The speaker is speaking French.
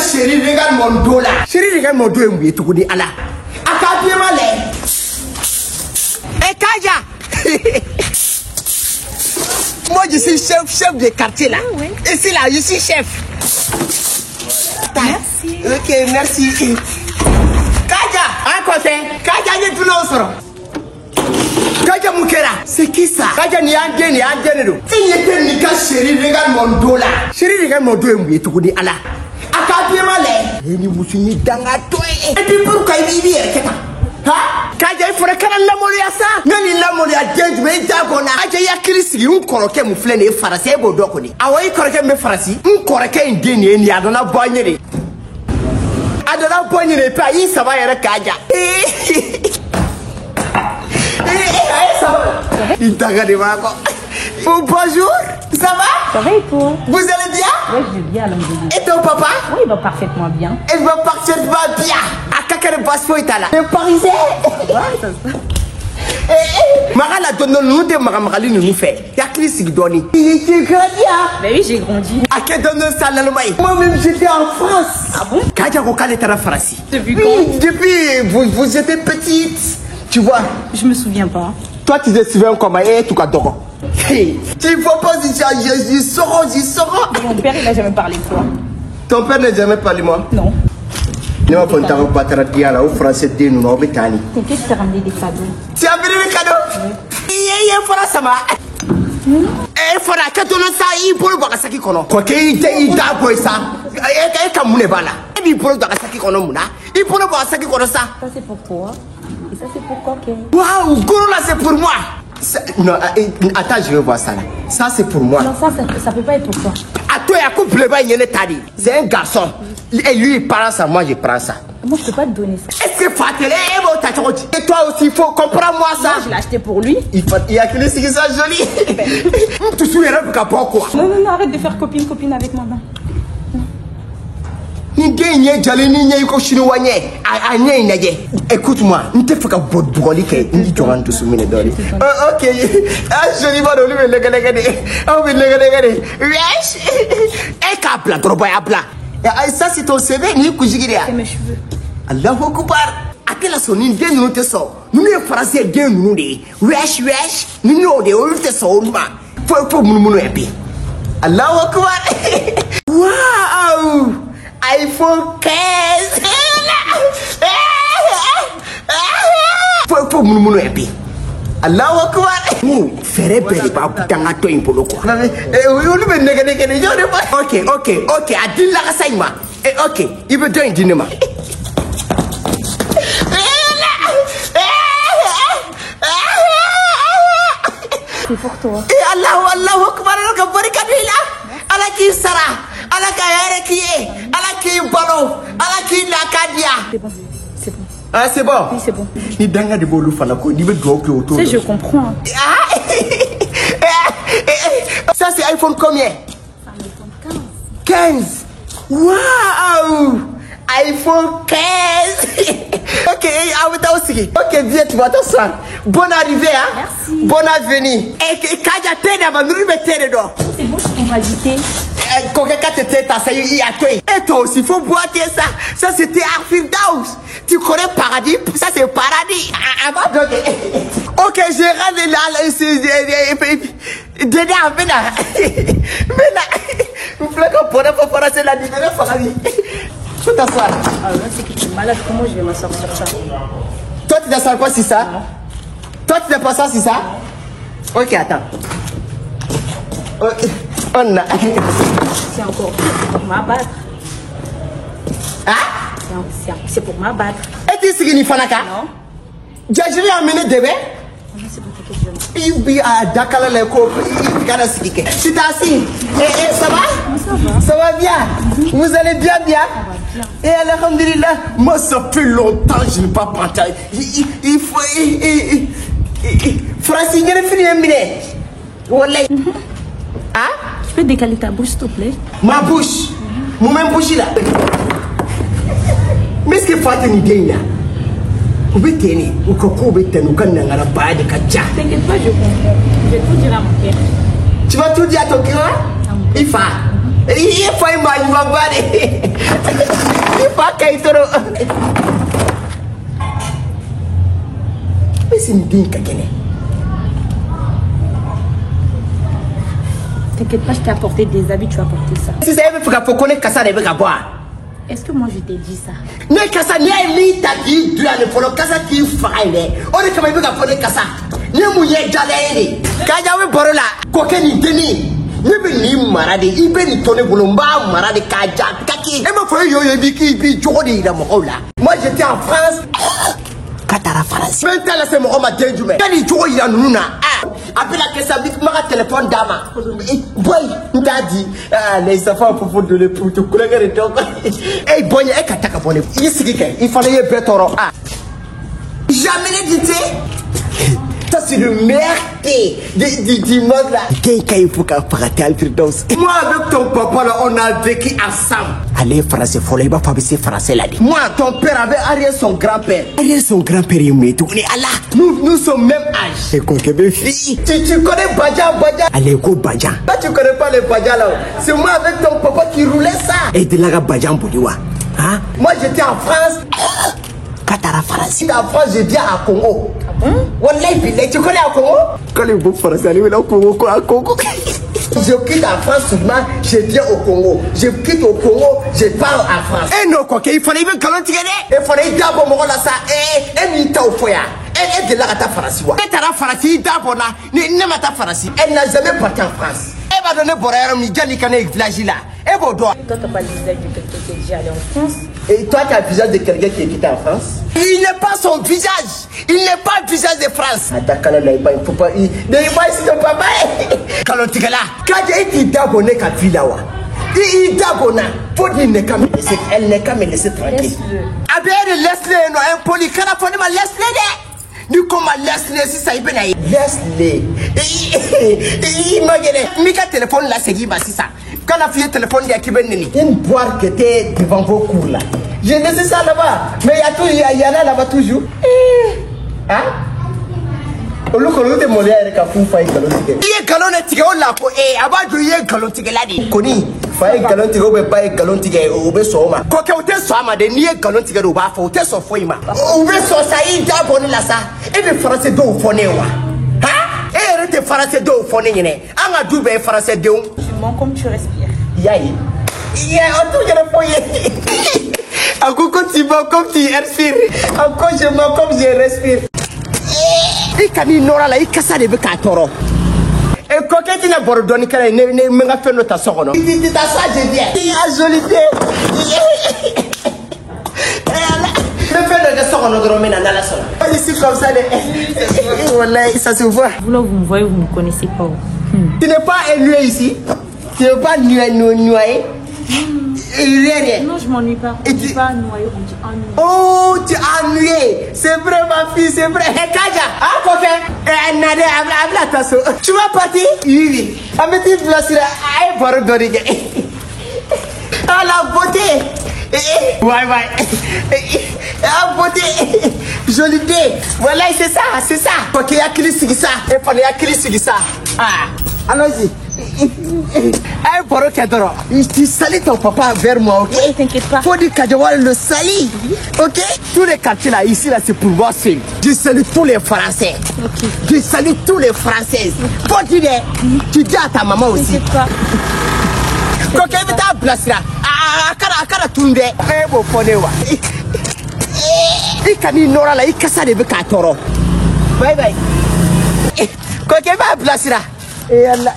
chérie regarde mon dos là. Chérie regarde mon dos et mouillé tout connaît Allah. Akapie malé. Eh Kaja. Moi je suis chef de quartier là. Ah, ouais. Ici là, je suis chef. Merci. Ok, merci. Kaja, à côté. Kaja est tout l'autre. Kaja Moukera, c'est qui ça? Kaja ni andé. Il était ni ka chérie regarde mon dos là. Chérie regarde mon dos et mouillé tout connaît Allah. Akapie malé. Et ni mousini danga toi. Et puis pourquoi il dit ha? Kaja il faudrait qu'elle la molia ça. Nani la molia djent me dagona. Kaja ya krisi un koroke mu flene e farase e bodo ko ni. Awoyi koroke me farasi. Un koroke indeni ni adona bonyere. Adona bonyere pa yi ça va yere Kaja. Ça va? Il t'a regardé Marco. Bonjour, ça va? Ça va et toi? Vous allez bien? Oui, je vais bien, alhamdoulilah. Et ton papa? Oui, il va parfaitement bien. Il va parfaitement bien. À quel passeport est là? Le Parisien. Ouais, ça se passe. Marala donne nous de Maramali nous fait. Y'a qui s'y donne? Il était grandi. Mais oui, j'ai grandi. À quel donne ça l'Allemagne? Moi-même j'étais en France. Ah bon? Kaja Rokal est à la France. Depuis quand? Oui, depuis vous étiez petite. Tu vois? Je me souviens pas. Toi tu te souviens comment? Eh, tu cadores. Tu ne faut pas dire j'y sors. Mon père il n'a jamais parlé de toi. Ton père n'a jamais parlé de moi? Non. Ne va pas t'en battre là au français de nous au Bétani. T'inquiète, je t'ai ramené des cadeaux. Tu as amené des cadeaux? Oui. Il faut ça va. Il faut que tu nous ça il pour voir ça qui connaît. Quoi qu'il il t'a pour ça. Et comme on est là. Et puis pour voir ça qui connaît mouna. Il pour voir ça qui connaît ça. Ça c'est pour toi. Et ça c'est pour Coquet. Waouh, gros là c'est pour moi. Non, attends, je vais voir ça là. Ça c'est pour moi. Non, ça peut pas être pour toi. À toi, il y a couple pas il tadi. C'est un garçon. Et lui il prend ça, moi je prends ça. Moi je peux pas te donner ça. Est-ce que Fatele et toi aussi il faut comprendre moi ça. Moi, je l'ai acheté pour lui. Il y a que c'est ça joli. Tu souviens pas pourquoi? Non, arrête de faire copine avec moi. Écoute-moi, ne te fais pas de brûler que ni tu rentres sous mes dollars. Ok, joli va donner le gars. On veut le gars. Wesh, et capla, trop bien plat. Ça c'est ton CV, ni kujigiria. C'est mes cheveux. Allahu Akbar. Akela soni de nous te so. Nous les français de nous de. Wesh, nous nous de on te so ma. Faut nous epi. Allahu Akbar. Wow! iPhone 15. Faut nous epi. Allahu Akbar. Faire belle pas tanga to impolo ko. Ok, adilla ka sayma. Ok, il veut donner dinema. C'est pour toi. Allahu Akbar ka barikadila. Ala ki sara, ala ka yare ki, ala ki balo, ala ki lakadia. C'est bon. Ah c'est bon. Oui, c'est bon. Ni danga de bolu fana ko, ni be do ko autour. Je comprends. Ça c'est iPhone combien? iPhone 15. Waouh! iPhone 15. Ok, ok, viens, tu vas t'asseoir. Bonne arrivée, hein? Merci. Bonne avenue. Et Kaja t'aide avant nous mettre dedans. C'est bon, je t'ai invité. Et toi aussi, il faut boiter ça. Ça, c'était Arfirdaus. Tu connais paradis? Ça, c'est paradis. Ok, j'ai regardé là. Mais là, vous voulez qu'on pourra faire la différence. Faut t'asseoir. Ah là, c'est que tu es malade. Comment je vais m'asseoir sur ça? Toi, tu t'assois pas sur ça? Non. Toi, tu t'es pas ça sur ça? Ok, attends. On a. C'est encore pour m'abattre. Hein? C'est pour m'abattre. Et tu sais qu'il faut naka? Non. Je vais amener des bébés. C'est pour que je vienne. Il vit à Dakar, le couple. Il va se dire. Tu t'assis. Et ça va? Ça va. Ça va bien? Vous allez bien? Ça va bien. Et alhamdulillah, moi ça fait longtemps que je n'ai pas partagé. Il faut. Francine, il faut finir. Wallah. Hein? Tu peux décaler ta bouche, s'il te plaît? Ma bouche? Mon même bouche là. Mais est-ce que faut une idée là? Vous pouvez tenir. Vous pouvez tenir. Vous pouvez tenir. T'inquiète pas, je comprends. Je vais tout dire à mon père. Tu vas tout dire à ton cœur? Il faut. Il faut. Il faut qu'il te mais c'est une dingue, Kagene. T'inquiète pas, je t'ai apporté des habits, tu as apporté ça. Si ça veut faire qu'on est cassé avec la boire. Est-ce que moi je t'ai dit ça? Ne casse ni à lui, t'as dit, tu as le polo casse qui faille. On est comme un peu à casse. Ne mouillez jamais. Kajawe Borola, coquin ni deni. Ne be ni marade, ibe ni tone boulomba, marade kaja, kaki. Et ma foi, yo biki, bi jodi dans mon là. Moi j'étais en France. Katara France. Maintenant là c'est mon homme à Djumé. Quand il joue il y a nous na. Après la caisse avec ma téléphone dama. Boy, il t'a dit les enfants pour de le pour te couler les dents. Eh boy, et kataka bonne. Il fallait y bétoro. Jamais dit. Ça c'est le meilleur du monde là. Il faut qu'à frapper Al-Firdaus. Moi avec ton papa là, on a vécu ensemble. Allez français, faut les pas fabriquer français là. Moi ton père avait arrière son grand-père. Arrière son grand-père il m'a tourné. Allah, nous sommes même âge. Et quoi que mes filles. Tu connais Badja? Allez go Badja. Là tu connais pas les Badja là. C'est moi avec ton papa qui roulait ça. Et de là Badja en Boudiwa. Hein? Moi j'étais en France. Katara France. En France je viens à Congo. Wallahi, tu connais à Congo? Quand les beaux français arrivent là au Congo, quoi, à Congo? Je quitte la France seulement, je viens au Congo. Je quitte au Congo, je pars en France. Eh non, quoi, il fallait même calonner. Il fallait d'abord me rendre ça. Et m'ita au foyer. Elle est de là à ta France. Elle est à la France, d'abord là. Ne m'a ta France. Elle n'a jamais parti en France. Elle va donner pour elle, mais Djali Kane village là. Et bon, toi. Toi, t'as pas le visage de quelqu'un qui est déjà allé en France. Et toi, tu as le visage de quelqu'un qui est quitté en France? Il n'est pas son visage. Il n'est pas le visage de France. Attends, il ne faut pas. Il n'est pas ici ton papa. Quand on là, quand il est abonné qu'à Villawa, il est abonné. Faut dire elle n'est qu'à me laisser tranquille. Laisse-le. Ah bien, laisse-le. Non, un polycana, laisse-le. Du comment laisse-le si ça y est. Laisse-le. Imaginez, Mika téléphone là, c'est qui va si ça. Quand on a fait le téléphone, il y a qui venait. Une boîte qui était devant vos cours là. J'ai laissé ça là-bas. Mais il y en a là-bas toujours. Hein? On le connaît de mon avec un fou faille galotique. Il est galotique, on l'a fait. Avant de y être galotique là. Koni, faille galotique, on ne peut pas être galotique au Bessoma. Quoi que tu sois, ma dernière galotique au bas, faut te sauver. Au Bessoma, ça y est, d'abonner là ça. Et le français d'eau fonéwa. Hein? Et arrêtez français d'eau foné. On a doublé français d'eau. Tu mens comme tu respires. Yaï. On touche le foyer. Encore quand tu mens comme tu respires. Encore je mens comme je respire. Il kani nora la ikasa de bekatoro. Et coquet n'a bordoni kala ne menga fait notre sono. Il dit ta ça je viens. Il a joli pied. Le fait de sono de romena dans la sono. Ici comme ça wallahi ça se voit. Vous là vous me voyez, vous me connaissez pas. Tu n'es pas élu ici. Tu n'es pas noyé. Non, je m'ennuie pas. On dit pas noyer, on dit ennuyé. Oh, tu es ennuyé. C'est vrai, ma fille, c'est vrai. Hé, Kaja, ah, coquin. Nade, habla tasso. Tu vas partir? Oui. Ameti Blasira, aïe, baro dorigue. Ah, la beauté. Ouais. Ah, beauté. Jolie idée. Voilà, c'est ça. Coquin, y'a qui lui ça. Et pour y'a qui lui ça. Ah, allons-y. Hey, Boro Kadoro, tu salis ton papa vers moi, ok? Oui, t'inquiète pas. Faut dire Kadjawal le salit, ok? Tous les quartiers là, ici, là, c'est pour moi seul. Je salue tous les Français. Ok. Je salue tous les Françaises. Faut dire, tu dis à ta maman aussi. T'inquiète pas. Quand elle est à place là, à Tunde, eh, bon, Fonewa. Il can nora là, il casse des bécatoro. Bye bye. Quand elle est à place là, et elle